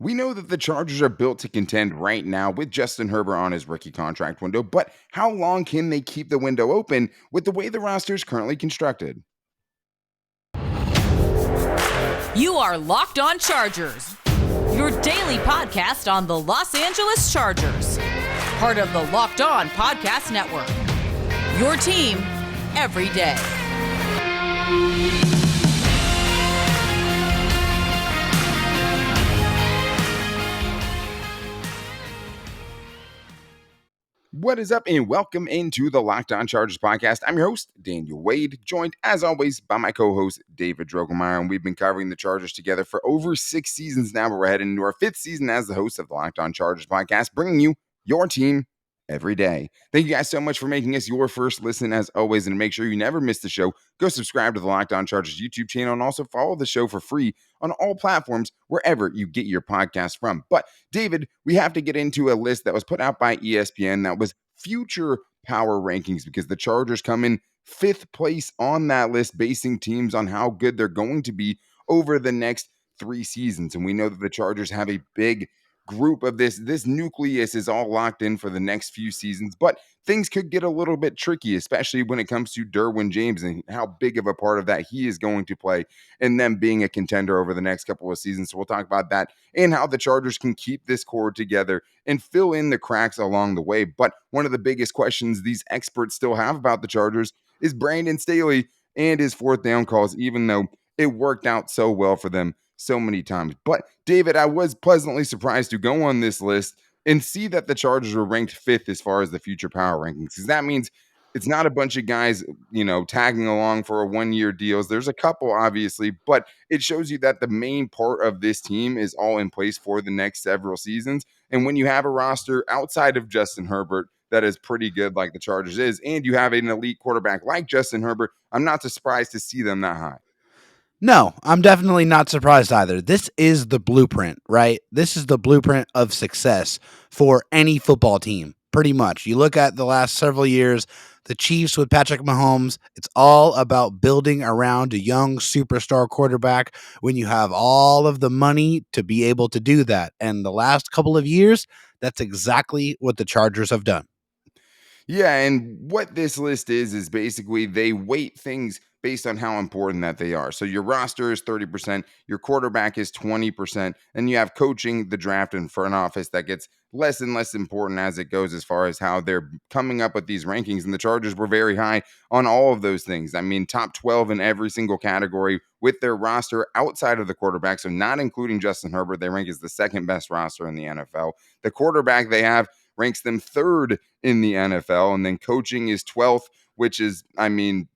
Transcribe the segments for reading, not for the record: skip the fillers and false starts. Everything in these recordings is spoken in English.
We know that the Chargers are built to contend right now with Justin Herbert on his rookie contract window, but how long can they keep the window open with the way the roster is currently constructed? You are Locked On Chargers, your daily podcast on the Los Angeles Chargers, part of the Locked On Podcast Network. Your team every day. What is up, and welcome into the Locked On Chargers podcast. I'm your host, Daniel Wade, joined as always by my co-host, David Droegemeier, and we've been covering the Chargers together for over 6 seasons now, but we're heading into our 5th season as the host of the Locked On Chargers podcast, bringing you your team every day. Thank you guys so much for making us your first listen as always, and to make sure you never miss the show, go subscribe to the Locked On Chargers YouTube channel and also follow the show for free on all platforms wherever you get your podcast from. But David, we have to get into a list that was put out by ESPN that was future power rankings because the Chargers come in 5th place on that list, basing teams on how good they're going to be over the next 3 seasons. And we know that the Chargers have a big group of this nucleus is all locked in for the next few seasons, but things could get a little bit tricky, especially when it comes to Derwin James and how big of a part of that he is going to play in them being a contender over the next couple of seasons. So we'll talk about that and how the Chargers can keep this core together and fill in the cracks along the way. But one of the biggest questions these experts still have about the Chargers is Brandon Staley and his 4th down calls, even though it worked out so well for them so many times. But David, I was pleasantly surprised to go on this list and see that the Chargers were ranked 5th as far as the future power rankings, because that means it's not a bunch of guys, tagging along for a 1-year deals. There's a couple, obviously, but it shows you that the main part of this team is all in place for the next several seasons. And when you have a roster outside of Justin Herbert that is pretty good, like the Chargers is, and you have an elite quarterback like Justin Herbert, I'm not surprised to see them that high. No, I'm definitely not surprised either. This is the blueprint, right? This is the blueprint of success for any football team, pretty much. You look at the last several years, the Chiefs with Patrick Mahomes, it's all about building around a young superstar quarterback when you have all of the money to be able to do that. And the last couple of years, that's exactly what the Chargers have done. Yeah, and what this list is basically they weight things based on how important that they are. So your roster is 30%, your quarterback is 20%, and you have coaching, the draft, and front office that gets less and less important as it goes as far as how they're coming up with these rankings. And the Chargers were very high on all of those things. I mean, top 12 in every single category with their roster outside of the quarterback. So not including Justin Herbert, they rank as the 2nd best roster in the NFL. The quarterback they have ranks them 3rd in the NFL, and then coaching is 12th, which is,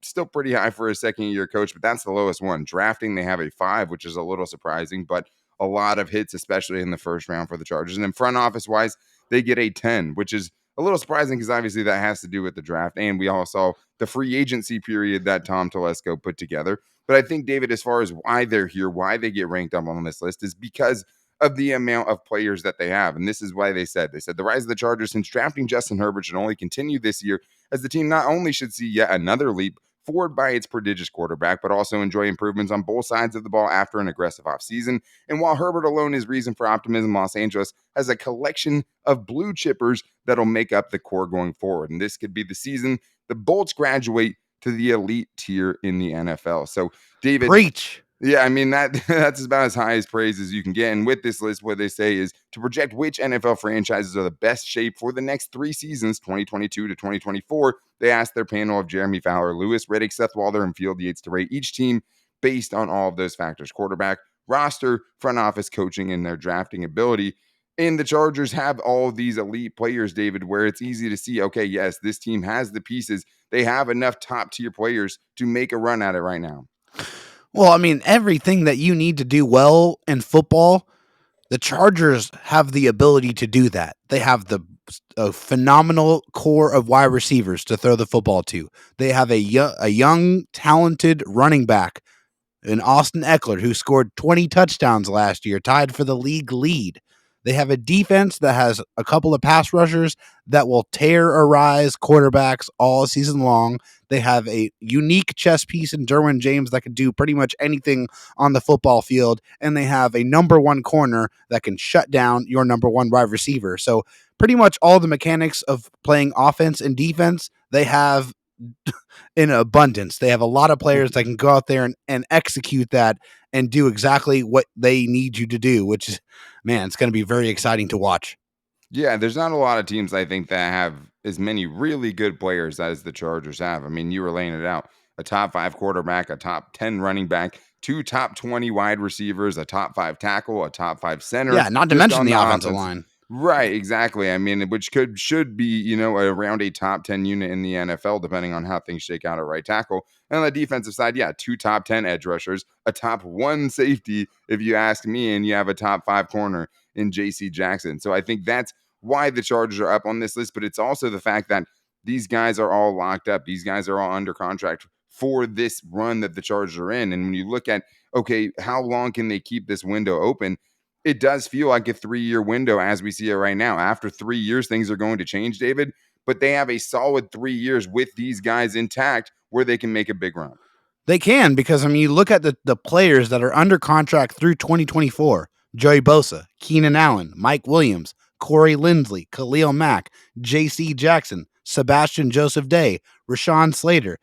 still pretty high for a 2nd-year coach, but that's the lowest one. Drafting, they have a 5, which is a little surprising, but a lot of hits, especially in the first round for the Chargers. And then front office-wise, they get a 10, which is a little surprising because obviously that has to do with the draft, and we all saw the free agency period that Tom Telesco put together. But I think, David, as far as why they're here, why they get ranked up on this list is because of the amount of players that they have. And this is why they said the rise of the Chargers since drafting Justin Herbert should only continue this year, as the team not only should see yet another leap forward by its prodigious quarterback, but also enjoy improvements on both sides of the ball after an aggressive offseason. And while Herbert alone is reason for optimism, Los Angeles has a collection of blue chippers that'll make up the core going forward. And this could be the season the Bolts graduate to the elite tier in the NFL. So, David, Preach. Yeah, that's about as high as praise as you can get. And with this list, what they say is to project which NFL franchises are the best shape for the next 3 seasons, 2022 to 2024. They asked their panel of Jeremy Fowler, Lewis Riddick, Seth Walder, and Field Yates to rate each team based on all of those factors: quarterback, roster, front office, coaching, and their drafting ability. And the Chargers have all of these elite players, David, where it's easy to see, okay, yes, this team has the pieces. They have enough top-tier players to make a run at it right now. Well, everything that you need to do well in football, the Chargers have the ability to do that. They have a phenomenal core of wide receivers to throw the football to. They have a young, talented running back in Austin Eckler, who scored 20 touchdowns last year, tied for the league lead. They have a defense that has a couple of pass rushers that will terrorize quarterbacks all season long. They have a unique chess piece in Derwin James that can do pretty much anything on the football field. And they have a number one corner that can shut down your number one wide receiver. So pretty much all the mechanics of playing offense and defense, they have in abundance. They have a lot of players that can go out there and execute that and do exactly what they need you to do, which is, man, it's going to be very exciting to watch. Yeah, there's not a lot of teams I think that have as many really good players as the Chargers have. I mean, you were laying it out. A top 5 quarterback, a top 10 running back, 2 top 20 wide receivers, a top 5 tackle, a top 5 center Yeah, not to just mention on the the offensive offense. line. Right, exactly. I mean, which should be, around a top 10 unit in the NFL, depending on how things shake out at right tackle. And on the defensive side, yeah, 2 top 10 edge rushers, a top 1 safety, if you ask me, and you have a top 5 corner in JC Jackson. So I think that's why the Chargers are up on this list, but it's also the fact that these guys are all locked up. These guys are all under contract for this run that the Chargers are in. And when you look at, okay, how long can they keep this window open? It does feel like a 3-year window as we see it right now. After 3 years, things are going to change, David, but they have a solid 3 years with these guys intact where they can make a big run. They can, because I mean, you look at the players that are under contract through 2024: Joey Bosa, Keenan Allen, Mike Williams, Corey Linsley, Khalil Mack, J.C. Jackson, Sebastian Joseph Day, Rashawn Slater,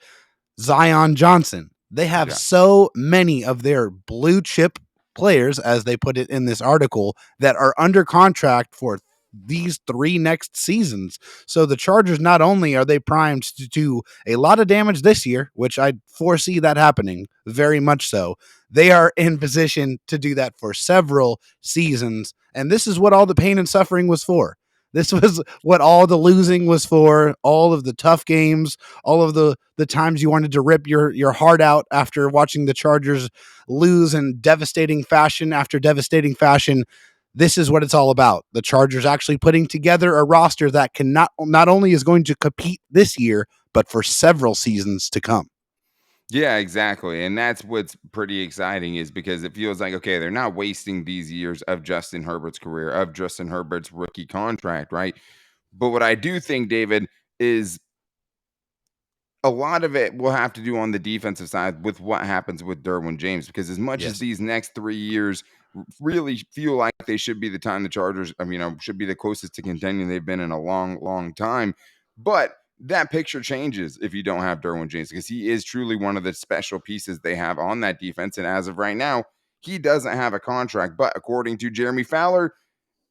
Zion Johnson. They have Yeah. so many of their blue chip players, as they put it in this article, that are under contract for these 3 next seasons. So the Chargers, not only are they primed to do a lot of damage this year, which I foresee that happening very much so, they are in position to do that for several seasons. And this is what all the pain and suffering was for. This was what all the losing was for, all of the tough games, all of the times you wanted to rip your heart out after watching the Chargers lose in devastating fashion after devastating fashion. This is what it's all about. The Chargers actually putting together a roster that can not only is going to compete this year, but for several seasons to come. Yeah, exactly. And that's what's pretty exciting is because it feels like, okay, they're not wasting these years of Justin Herbert's career, of Justin Herbert's rookie contract, right? But what I do think, David, is a lot of it will have to do on the defensive side with what happens with Derwin James, because as much as Yes. these next 3 years really feel like they should be the time the Chargers, should be the closest to contending they've been in a long, long time. But that picture changes if you don't have Derwin James, because he is truly one of the special pieces they have on that defense. And as of right now, he doesn't have a contract. But according to Jeremy Fowler,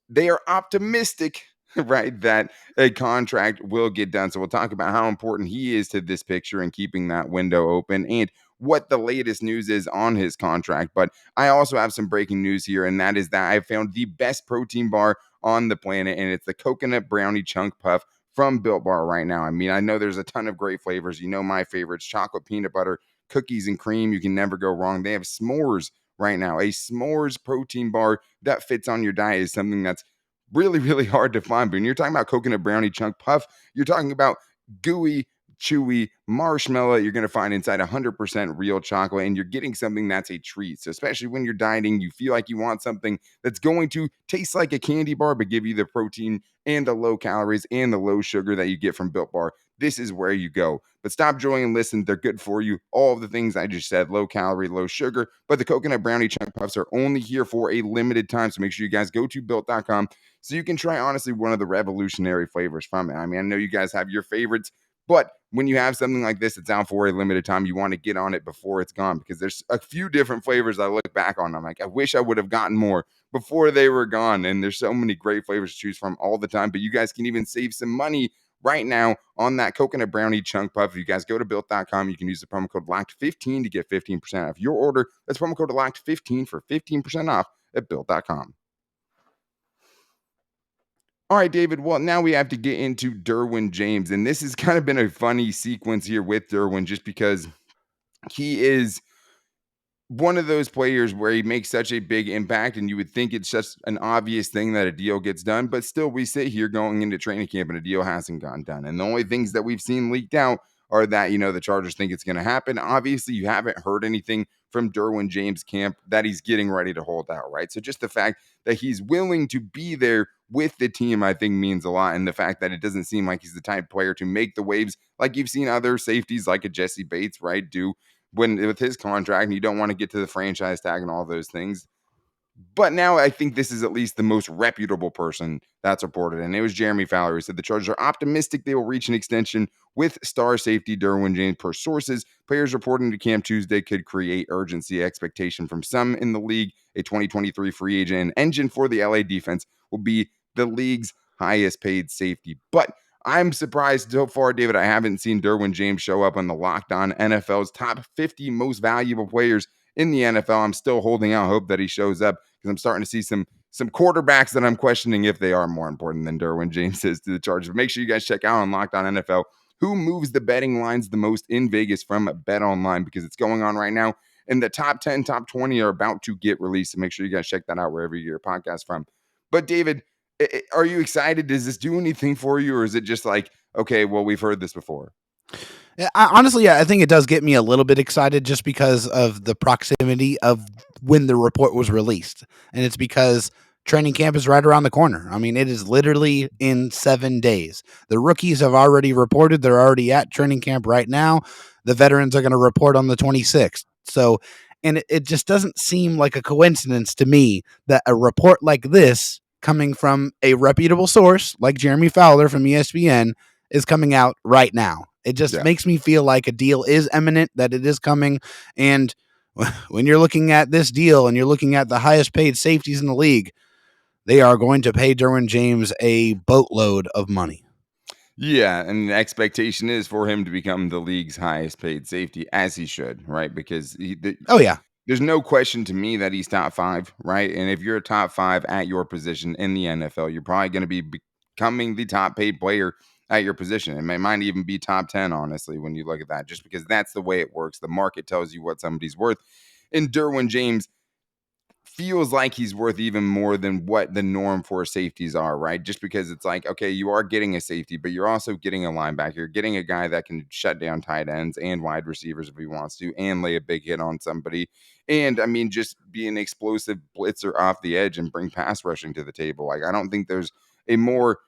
they are optimistic, right, that a contract will get done. So we'll talk about how important he is to this picture and keeping that window open, and what the latest news is on his contract. But I also have some breaking news here, and that is that I found the best protein bar on the planet, and it's the coconut brownie chunk puff from Built Bar right now. I mean, I know there's a ton of great flavors. You know my favorites: chocolate, peanut butter, cookies, and cream. You can never go wrong. They have s'mores right now. A s'mores protein bar that fits on your diet is something that's really, really hard to find. But when you're talking about coconut brownie chunk puff, you're talking about gooey, chewy marshmallow you're going to find inside 100% real chocolate, and you're getting something that's a treat. So especially when you're dieting, you feel like you want something that's going to taste like a candy bar but give you the protein and the low calories and the low sugar that you get from Built Bar. This is where you go. But stop, joy, and listen. They're good for you. All of the things I just said: low calorie, low sugar. But the coconut brownie chunk puffs are only here for a limited time. So make sure you guys go to built.com so you can try, honestly, one of the revolutionary flavors from it. I mean, I know you guys have your favorites, but when you have something like this, it's out for a limited time. You want to get on it before it's gone, because there's a few different flavors I look back on. I'm like, I wish I would have gotten more before they were gone. And there's so many great flavors to choose from all the time. But you guys can even save some money right now on that coconut brownie chunk puff. If you guys go to built.com, you can use the promo code LOCKED15 to get 15% off your order. That's promo code LOCKED15 for 15% off at built.com. All right, David. Well, now we have to get into Derwin James. And this has kind of been a funny sequence here with Derwin, just because he is one of those players where he makes such a big impact, and you would think it's just an obvious thing that a deal gets done. But still, we sit here going into training camp and a deal hasn't gotten done. And the only things that we've seen leaked out are that, the Chargers think it's going to happen. Obviously, you haven't heard anything from Derwin James' camp that he's getting ready to hold out, right? So just the fact that he's willing to be there with the team, I think means a lot. And the fact that it doesn't seem like he's the type of player to make the waves like you've seen other safeties like a Jesse Bates, right, do when with his contract, and you don't want to get to the franchise tag and all those things. But now I think this is at least the most reputable person that's reported. And it was Jeremy Fowler who said the Chargers are optimistic they will reach an extension with star safety Derwin James. Per sources, players reporting to Camp Tuesday could create urgency expectation from some in the league. A 2023 free agent and engine for the LA defense will be the league's highest paid safety. But I'm surprised so far, David, I haven't seen Derwin James show up on the Locked On NFL's top 50 most valuable players in the NFL. I'm still holding out hope that he shows up because I'm starting to see some quarterbacks that I'm questioning if they are more important than Derwin James is to the Chargers. But make sure you guys check out on Locked On NFL who moves the betting lines the most in Vegas from Bet Online, because it's going on right now. And the top 10, top 20 are about to get released. So make sure you guys check that out wherever you get your podcast from. But David, are you excited? Does this do anything for you? Or is it just like, okay, well, we've heard this before? Honestly, I think it does get me a little bit excited just because of the proximity of when the report was released. And it's because training camp is right around the corner. I mean, it is literally in 7 days. The rookies have already reported. They're already at training camp right now. The veterans are going to report on the 26th. So, and it just doesn't seem like a coincidence to me that a report like this coming from a reputable source like Jeremy Fowler from ESPN is coming out right now. It just makes me feel like a deal is imminent, that it is coming. And when you're looking at this deal and you're looking at the highest paid safeties in the league, they are going to pay Derwin James a boatload of money. Yeah, and the expectation is for him to become the league's highest paid safety, as he should, right? Because there's no question to me that he's top 5, right? And if you're a top 5 at your position in the NFL, you're probably going to be becoming the top paid player at your position. It might even be top 10, honestly, when you look at that, just because that's the way it works. The market tells you what somebody's worth. And Derwin James feels like he's worth even more than what the norm for safeties are, right? Just because it's like, okay, you are getting a safety, but you're also getting a linebacker. You're getting a guy that can shut down tight ends and wide receivers if he wants to, and lay a big hit on somebody. And I mean, just be an explosive blitzer off the edge and bring pass rushing to the table. Like, I don't think there's a more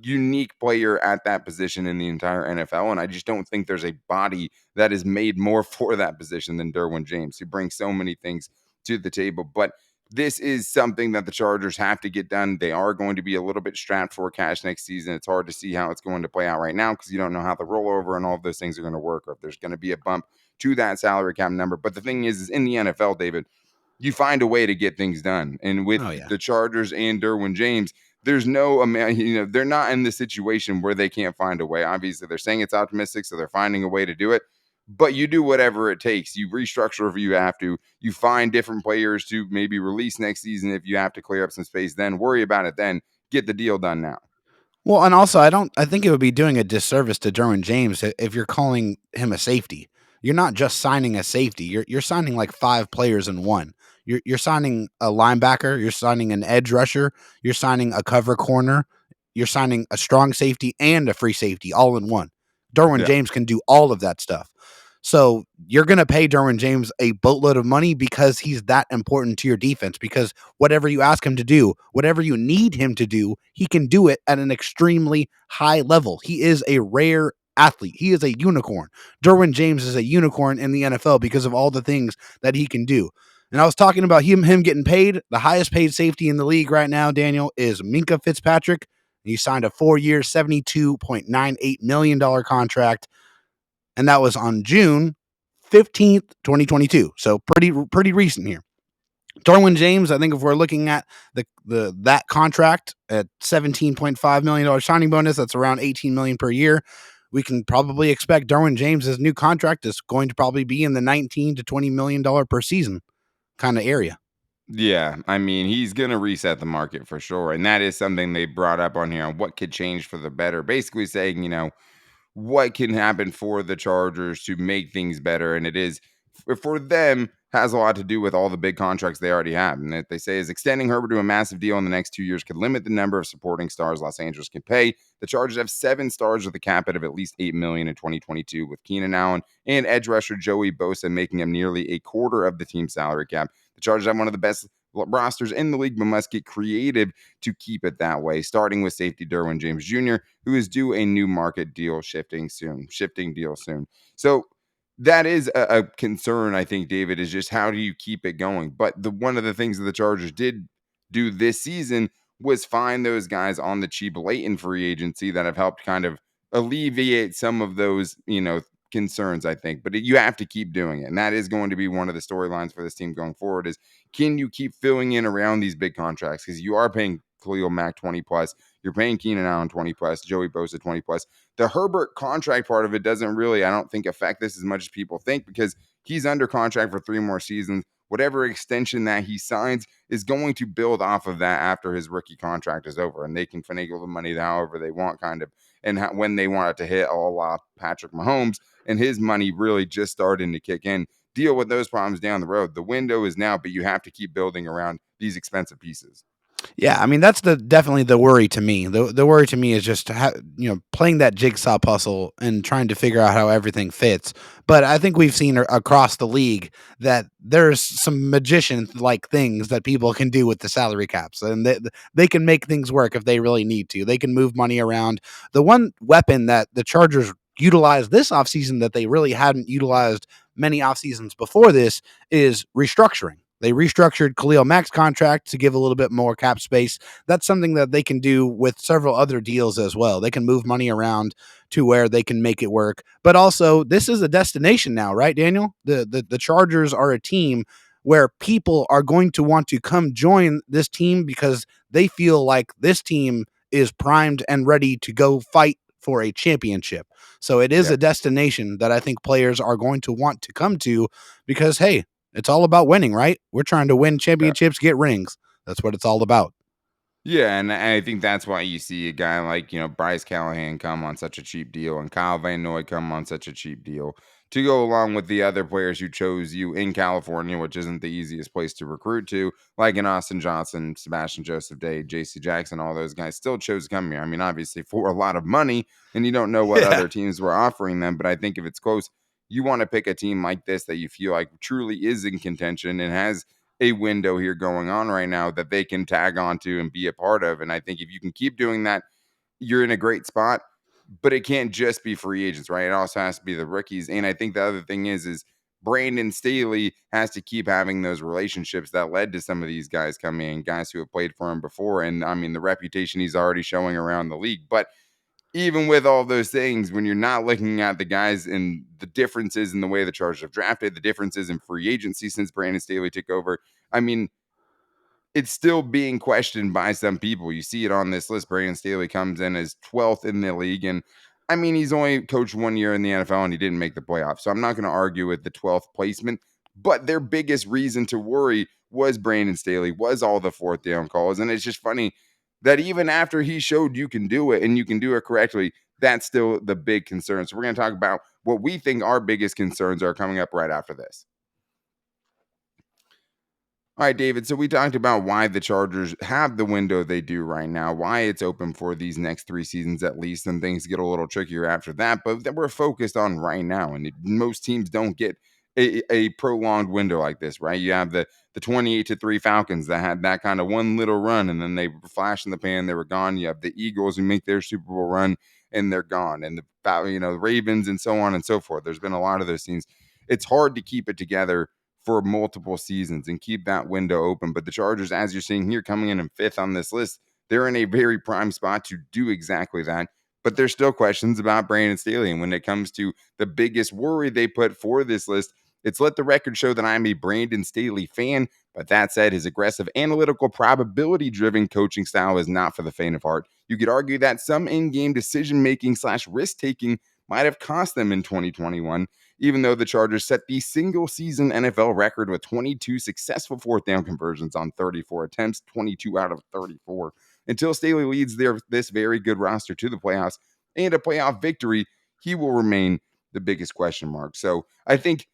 unique player at that position in the entire NFL. And I just don't think there's a body that is made more for that position than Derwin James. He brings so many things to the table. But this is something that the Chargers have to get done. They are going to be a little bit strapped for cash next season. It's hard to see how it's going to play out right now because you don't know how the rollover and all of those things are going to work, or if there's going to be a bump to that salary cap number. But the thing is in the NFL, David, you find a way to get things done. And with the Chargers and Derwin James, there's no amount, they're not in the situation where they can't find a way. Obviously, they're saying it's optimistic, so they're finding a way to do it. But you do whatever it takes. You restructure if you have to. You find different players to maybe release next season if you have to clear up some space. Then worry about it then. Get the deal done now. Well, and also, I think it would be doing a disservice to Derwin James if you're calling him a safety. You're not just signing a safety. You're signing like 5 players in one. You're signing a linebacker. You're signing an edge rusher. You're signing a cover corner. You're signing a strong safety and a free safety all in one. Derwin James can do all of that stuff. So you're going to pay Derwin James a boatload of money because he's that important to your defense, because whatever you ask him to do, whatever you need him to do, he can do it at an extremely high level. He is a rare athlete. He is a unicorn. Derwin James is a unicorn in the NFL because of all the things that he can do. And I was talking about him getting paid. The highest paid safety in the league right now, Daniel, is Minkah Fitzpatrick. He signed a 4-year, $72.98 million contract. And that was on June 15th, 2022. So pretty recent here. Derwin James, I think if we're looking at that contract at $17.5 million signing bonus, that's around $18 million per year. We can probably expect Derwin James' new contract is going to probably be in the $19 to $20 million per season kind of area. Yeah, I mean, he's going to reset the market for sure. And that is something they brought up on here on what could change for the better. Basically saying, what can happen for the Chargers to make things better. And it is for them has a lot to do with all the big contracts they already have. And that they say is extending Herbert to a massive deal in the next 2 years could limit the number of supporting stars Los Angeles can pay. The Chargers have 7 stars with a cap hit of at least $8 million in 2022, with Keenan Allen and edge rusher Joey Bosa making him nearly a quarter of the team's salary cap. The Chargers have one of the best rosters in the league, but must get creative to keep it that way, starting with safety Derwin James Jr., who is due a new market deal shifting deal soon. So that is a concern, I think, David, is just how do you keep it going? But one of the things that the Chargers did do this season was find those guys on the cheap late in free agency that have helped kind of alleviate some of those, concerns, I think. But you have to keep doing it. And that is going to be one of the storylines for this team going forward is can you keep filling in around these big contracts? Because you are paying Khalil Mack 20 plus, you're paying Keenan Allen 20 plus, Joey Bosa 20 plus. The Herbert contract part of it doesn't really, I don't think, affect this as much as people think because he's under contract for 3 more seasons. Whatever extension that he signs is going to build off of that after his rookie contract is over, and they can finagle the money however they want, kind of, and when they want it to hit, a la Patrick Mahomes, and his money really just starting to kick in. Deal with those problems down the road. The window is now, but you have to keep building around these expensive pieces. Yeah, I mean that's definitely the worry to me. The worry to me is just playing that jigsaw puzzle and trying to figure out how everything fits. But I think we've seen across the league that there's some magician like things that people can do with the salary caps, and they can make things work if they really need to. They can move money around. The one weapon that the Chargers utilized this offseason that they really hadn't utilized many off seasons before this is restructuring. They restructured Khalil Mack's contract to give a little bit more cap space. That's something that they can do with several other deals as well. They can move money around to where they can make it work. But also, this is a destination now, right, Daniel? The Chargers are a team where people are going to want to come join this team because they feel like this team is primed and ready to go fight for a championship. So it is a destination that I think players are going to want to come to because, hey, it's all about winning, right? We're trying to win championships, get rings. That's what it's all about. Yeah, and I think that's why you see a guy like, Bryce Callahan come on such a cheap deal and Kyle Van Noy come on such a cheap deal to go along with the other players who chose you in California, which isn't the easiest place to recruit to, like an Austin Johnson, Sebastian Joseph Day, JC Jackson, all those guys still chose to come here. I mean, obviously for a lot of money, and you don't know what other teams were offering them, but I think if it's close, you want to pick a team like this that you feel like truly is in contention and has a window here going on right now that they can tag onto and be a part of. And I think if you can keep doing that, you're in a great spot. But it can't just be free agents, right? It also has to be the rookies. And I think the other thing is Brandon Staley has to keep having those relationships that led to some of these guys coming in, guys who have played for him before. And I mean, the reputation he's already showing around the league. But even with all those things, when you're not looking at the guys and the differences in the way the Chargers have drafted, the differences in free agency since Brandon Staley took over, I mean, it's still being questioned by some people. You see it on this list. Brandon Staley comes in as 12th in the league. And I mean, he's only coached 1 year in the NFL and he didn't make the playoffs. So I'm not going to argue with the 12th placement. But their biggest reason to worry was Brandon Staley, was all the fourth down calls. And it's just funny that even after he showed you can do it and you can do it correctly, that's still the big concern. So we're going to talk about what we think our biggest concerns are coming up right after this. All right, David. So we talked about why the Chargers have the window they do right now, why it's open for these next 3 seasons at least, and things get a little trickier after that. But that we're focused on right now, and most teams don't get a prolonged window like this, right? You have the 28-3 Falcons that had that kind of one little run, and then they were flash in the pan, they were gone. You have the Eagles who make their Super Bowl run, and they're gone, and the Ravens and so on and so forth. There's been a lot of those teams. It's hard to keep it together for multiple seasons and keep that window open. But the Chargers, as you're seeing here, coming in 5th on this list, they're in a very prime spot to do exactly that. But there's still questions about Brandon Staley. And when it comes to the biggest worry they put for this list, it's let the record show that I'm a Brandon Staley fan. But that said, his aggressive, analytical, probability-driven coaching style is not for the faint of heart. You could argue that some in-game decision-making / risk-taking might have cost them in 2021, even though the Chargers set the single-season NFL record with 22 successful fourth down conversions on 34 attempts, 22 out of 34. Until Staley leads this very good roster to the playoffs and a playoff victory, he will remain the biggest question mark. So I think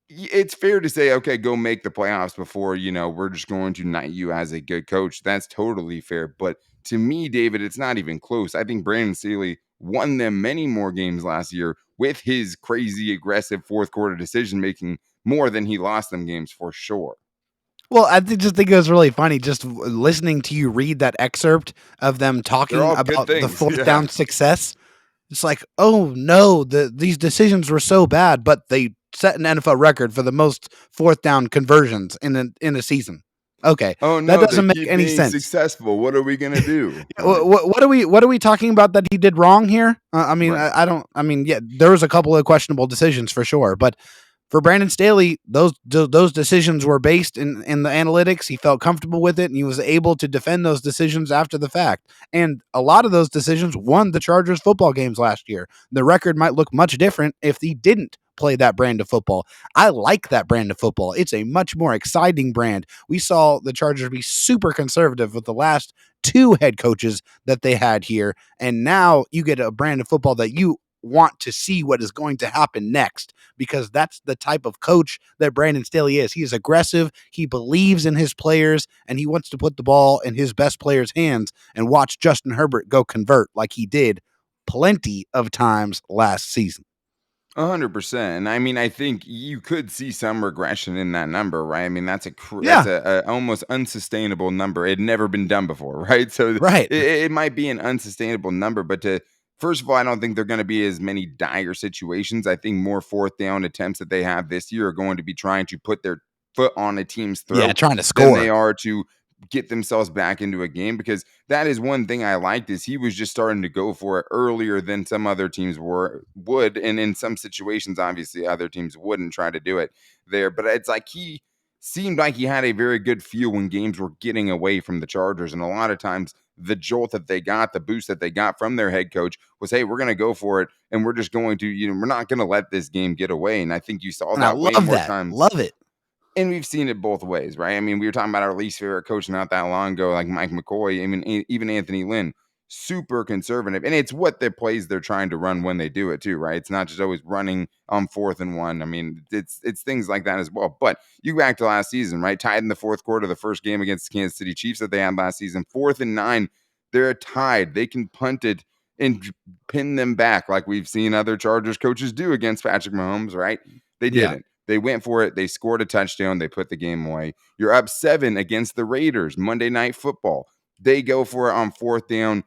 It's fair to say, okay, go make the playoffs before, we're just going to knight you as a good coach. That's totally fair. But to me, David, it's not even close. I think Brandon Staley won them many more games last year with his crazy aggressive fourth quarter decision making more than he lost them games for sure. Well, just think it was really funny just listening to you read that excerpt of them They're talking all good about the things. fourth Yeah. down success. It's like, oh no, these decisions were so bad, but they set an NFL record for the most fourth down conversions in a season. Okay, Oh that no, they doesn't make keep any being sense. successful. What are we gonna do? What are we talking about that he did wrong here? I mean, Right. I don't. I mean, yeah, there was a couple of questionable decisions for sure, but for Brandon Staley, those decisions were based in the analytics. He felt comfortable with it, and he was able to defend those decisions after the fact. And a lot of those decisions won the Chargers football games last year. The record might look much different if he didn't play that brand of football. I like that brand of football. It's a much more exciting brand. We saw the Chargers be super conservative with the last two head coaches that they had here, and now you get a brand of football that you want to see what is going to happen next, because that's the type of coach that Brandon Staley is. He is aggressive, he believes in his players, and he wants to put the ball in his best players' hands and watch Justin Herbert go convert like he did plenty of times last season. 100%. And I mean, I think you could see some regression in that number, right? I mean, that's Yeah, a almost unsustainable number. It had never been done before, right? So right. it might be an unsustainable number, but first of all, I don't think they're going to be as many dire situations. I think more fourth down attempts that they have this year are going to be trying to put their foot on a team's Yeah, throat trying to than they score. are to get themselves back into a game, because that is one thing I liked is he was just starting to go for it earlier than some other teams would, and in some situations obviously other teams wouldn't try to do it there, but it's like he seemed like he had a very good feel when games were getting away from the Chargers, and a lot of times the jolt that they got, the boost that they got from their head coach was, hey, we're going to go for it, and we're just going to, we're not going to let this game get away. And I think you saw And I that way love more that. times, Love it. and we've seen it both ways, right? I mean, we were talking about our least favorite coach not that long ago, like Mike McCoy, even Anthony Lynn, super conservative. And it's what their plays they're trying to run when they do it too, right? It's not just always running on 4th and 1. I mean, it's things like that as well. But you go back to last season, right? Tied in the fourth quarter, the first game against the Kansas City Chiefs that they had last season, 4th and 9, they're tied. They can punt it and pin them back like we've seen other Chargers coaches do against Patrick Mahomes, right? They Yeah. didn't. They went for it. They scored a touchdown. They put the game away. You're up 7 against the Raiders, Monday Night Football. They go for it on 4th down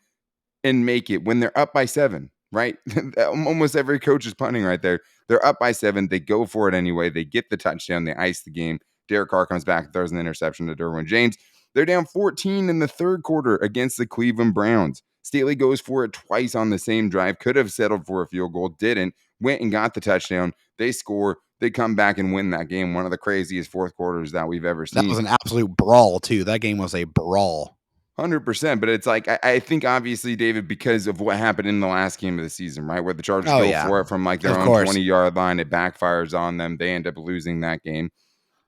and make it when they're up by 7, right? Almost every coach is punting right there. They're up by 7. They go for it anyway. They get the touchdown. They ice the game. Derek Carr comes back, throws an interception to Derwin James. They're down 14 in the third quarter against the Cleveland Browns. Staley goes for it twice on the same drive. Could have settled for a field goal. Didn't. Went and got the touchdown. They score. They come back and win that game. One of the craziest fourth quarters that we've ever That was seen. an absolute brawl, too. That game was a brawl. 100%. But it's like, I think obviously, David, because of what happened in the last game of the season, right? Where the Chargers Oh, go yeah. for it from like their Of own course. 20-yard line. It backfires on them. They end up losing that game.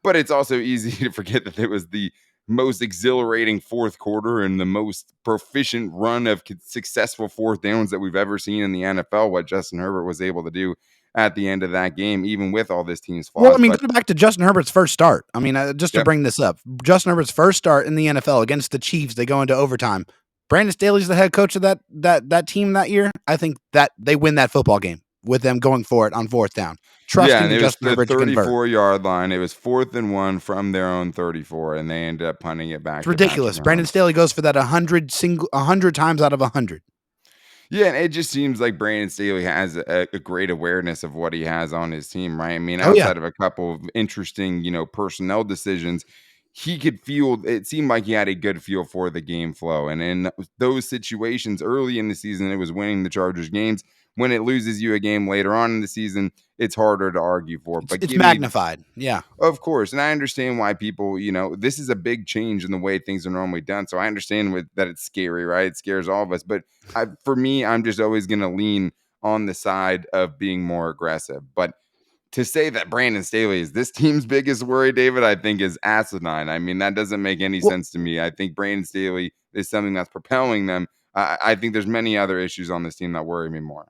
But it's also easy to forget that it was the most exhilarating fourth quarter and the most proficient run of successful fourth downs that we've ever seen in the NFL, what Justin Herbert was able to do at the end of that game, even with all this team's Well, I flaws. mean, But go back to Justin Herbert's first start. I mean, just to yep. bring this up, Justin Herbert's first start in the NFL against the Chiefs, they go into overtime. Brandon Staley's the head coach of that team that year. I think that they win that football game with them going for it on 4th down, Yeah, trusting and in it was Justin the Herbert to convert. 34-yard line. It was 4th and 1 from their own 34, and they ended up punting it back It's to Patrick ridiculous. Brandon Mahomes. Staley goes for that 100 times out of 100. Yeah, and it just seems like Brandon Staley has a great awareness of what he has on his team, right? I mean, Oh yeah, outside of a couple of interesting, personnel decisions, he could feel, it seemed like he had a good feel for the game flow. And in those situations early in the season, it was winning the Chargers games. When it loses you a game later on in the season, it's harder to argue for. But it's give me, magnified. Yeah, of course, and I understand why people, this is a big change in the way things are normally done. So I understand that it's scary, right? It scares all of us. But for me, I'm just always going to lean on the side of being more aggressive. But to say that Brandon Staley is this team's biggest worry, David, I think is asinine. I mean, that doesn't make any well, sense to me. I think Brandon Staley is something that's propelling them. I think there's many other issues on this team that worry me more.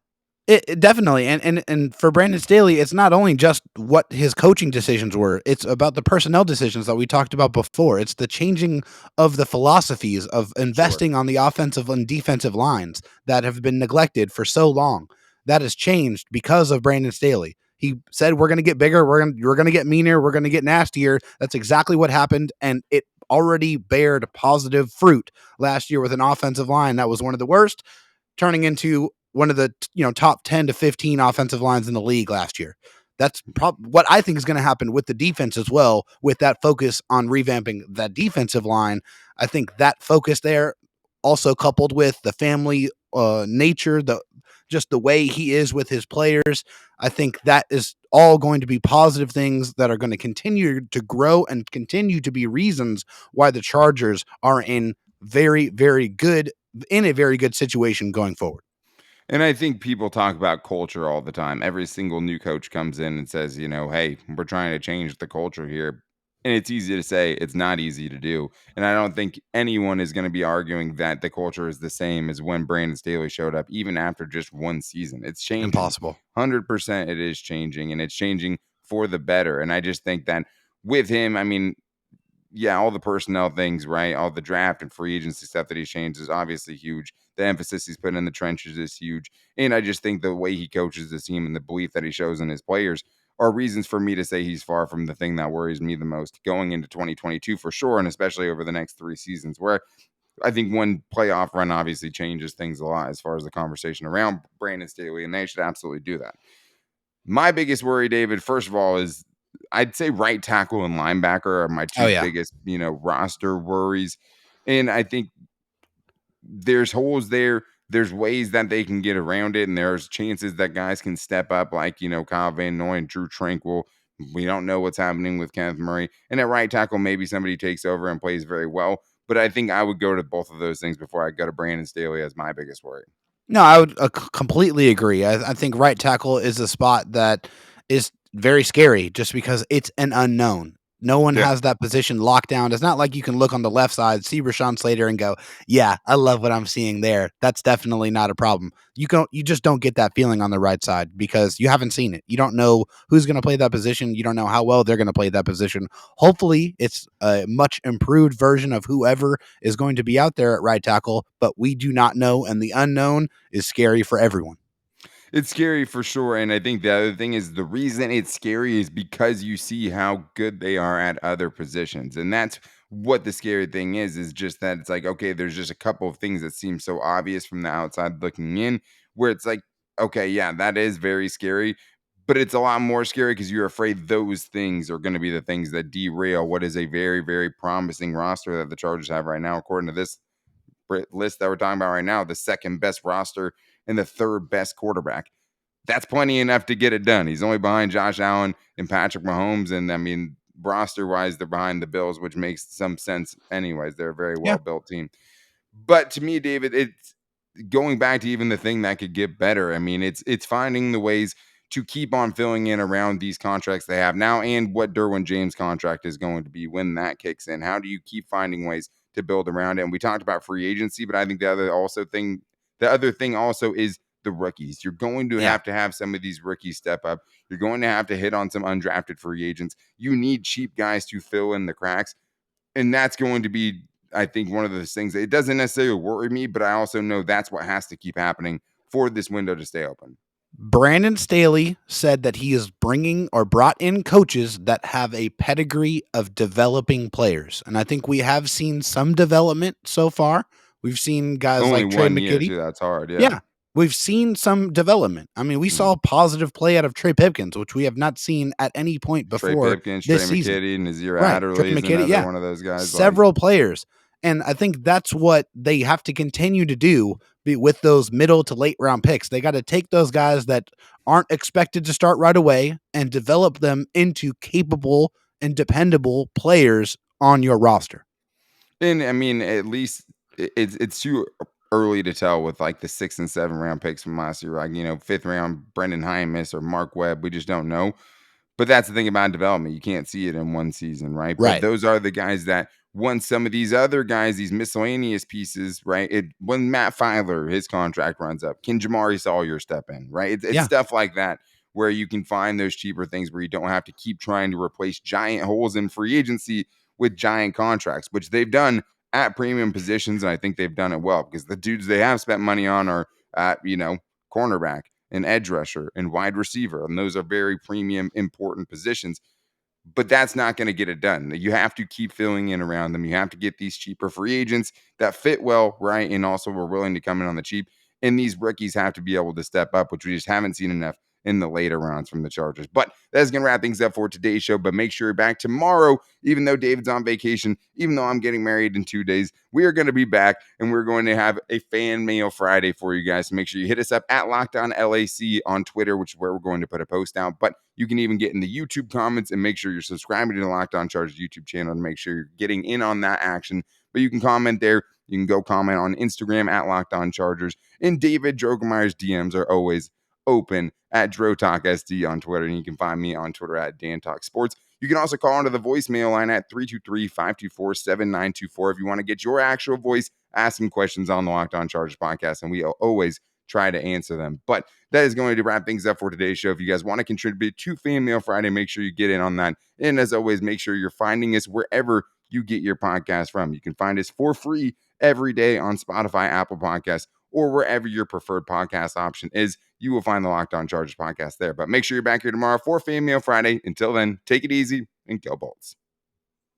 It definitely, and for Brandon Staley, it's not only just what his coaching decisions were; it's about the personnel decisions that we talked about before. It's the changing of the philosophies of investing on the offensive and defensive lines that have been neglected for so long. That has changed because of Brandon Staley. He said, "We're going to get bigger. We're going to get meaner. We're going to get nastier." That's exactly what happened, and it already bared positive fruit last year with an offensive line that was one of the worst, turning into one of the top 10 to 15 offensive lines in the league last year. That's what I think is going to happen with the defense as well, with that focus on revamping that defensive line. I think that focus there, also coupled with the family nature, just the way he is with his players, I think that is all going to be positive things that are going to continue to grow and continue to be reasons why the Chargers are very, very good in a very good situation going forward. And I think people talk about culture all the time. Every single new coach comes in and says, hey, we're trying to change the culture here. And it's easy to say, it's not easy to do. And I don't think anyone is going to be arguing that the culture is the same as when Brandon Staley showed up, even after just one season. It's changing. Impossible. 100% it is changing, and it's changing for the better. And I just think that with him, I mean, yeah, all the personnel things, right? All the draft and free agency stuff that he's changed is obviously huge. The emphasis he's put in the trenches is huge. And I just think the way he coaches the team and the belief that he shows in his players are reasons for me to say he's far from the thing that worries me the most going into 2022 for sure. And especially over the next 3 seasons, where I think one playoff run obviously changes things a lot as far as the conversation around Brandon Staley, and they should absolutely do that. My biggest worry, David, first of all, is I'd say right tackle and linebacker are my two biggest, roster worries. And I think there's holes there. There's ways that they can get around it. And there's chances that guys can step up, like, Kyle Van Noy and Drew Tranquil. We don't know what's happening with Kenneth Murray. And at right tackle, maybe somebody takes over and plays very well. But I think I would go to both of those things before I go to Brandon Staley as my biggest worry. No, I would completely agree. I think right tackle is a spot that is very scary just because it's an unknown. No one Yeah. has that position locked down. It's not like you can look on the left side, see Rashawn Slater, and go, "Yeah, I love what I'm seeing there." That's definitely not a problem. You just don't get that feeling on the right side because you haven't seen it. You don't know who's going to play that position. You don't know how well they're going to play that position. Hopefully, it's a much improved version of whoever is going to be out there at right tackle, but we do not know, and the unknown is scary for everyone. It's scary for sure. And I think the other thing is the reason it's scary is because you see how good they are at other positions. And that's what the scary thing is just that it's like, okay, there's just a couple of things that seem so obvious from the outside looking in, where it's like, okay, yeah, that is very scary. But it's a lot more scary because you're afraid those things are going to be the things that derail what is a very, very promising roster that the Chargers have right now, according to this list that we're talking about right now, the second best roster and the third best quarterback. That's plenty enough to get it done. He's only behind Josh Allen and Patrick Mahomes. And I mean, roster wise, they're behind the Bills, which makes some sense anyways. They're a very well built team. But to me, David, it's going back to even the thing that could get better. I mean, it's finding the ways to keep on filling in around these contracts they have now and what Derwin James contract is going to be when that kicks in. How do you keep finding ways to build around it? And we talked about free agency, but I think the other thing also is the rookies. You're going to have some of these rookies step up. You're going to have to hit on some undrafted free agents. You need cheap guys to fill in the cracks. And that's going to be, I think, one of those things. It doesn't necessarily worry me, but I also know that's what has to keep happening for this window to stay open. Brandon Staley said that he is bringing or brought in coaches that have a pedigree of developing players. And I think we have seen some development so far. We've seen guys Only like Trey 1 year, McKitty. too. That's hard. Yeah. We've seen some development. I mean, we saw positive play out of Trey Pipkins, which we have not seen at any point before Trey Pipkins, this Trey season. McKitty, Nazir Trey Adderley is McKitty, another one of those guys. Several players. And I think that's what they have to continue to do with those middle to late round picks. They got to take those guys that aren't expected to start right away and develop them into capable and dependable players on your roster. And I mean, at least it's too early to tell with like the 6th and 7th round picks from last year. Like, 5th round Brendan Hymus or Mark Webb. We just don't know. But that's the thing about development. You can't see it in one season, right? But those are the guys that once some of these other guys, these miscellaneous pieces, right? When Matt Filer, his contract runs up, can Jamari Sawyer step in, right? It's Yeah. stuff like that where you can find those cheaper things where you don't have to keep trying to replace giant holes in free agency with giant contracts, which they've done at premium positions. And I think they've done it well because the dudes they have spent money on are at, cornerback and edge rusher and wide receiver. And those are very premium, important positions. But that's not going to get it done. You have to keep filling in around them. You have to get these cheaper free agents that fit well, right? And also we're willing to come in on the cheap. And these rookies have to be able to step up, which we just haven't seen enough in the later rounds from the Chargers. But that's going to wrap things up for today's show. But make sure you're back tomorrow, even though David's on vacation, even though I'm getting married in 2 days. We are going to be back and we're going to have a fan mail Friday for you guys. So make sure you hit us up at LockedOnLAC on Twitter, which is where we're going to put a post out. But you can even get in the YouTube comments and make sure you're subscribing to the Locked On Chargers YouTube channel to make sure you're getting in on that action. But you can comment there. You can go comment on Instagram at Locked On Chargers. And David Droegemeier's DMs are always open at DroTalkSD on Twitter. And you can find me on Twitter at DanTalkSports. You can also call into the voicemail line at 323-524-7924 if you want to get your actual voice asking questions on the Locked On Chargers podcast. And we always try to answer them. But that is going to wrap things up for today's show. If you guys want to contribute to Fan Mail Friday, make sure you get in on that. And as always, make sure you're finding us wherever you get your podcast from. You can find us for free every day on Spotify, Apple Podcasts, or wherever your preferred podcast option is. You will find the Locked On Chargers podcast there. But make sure you're back here tomorrow for Fan Mail Friday. Until then, take it easy and go Bolts.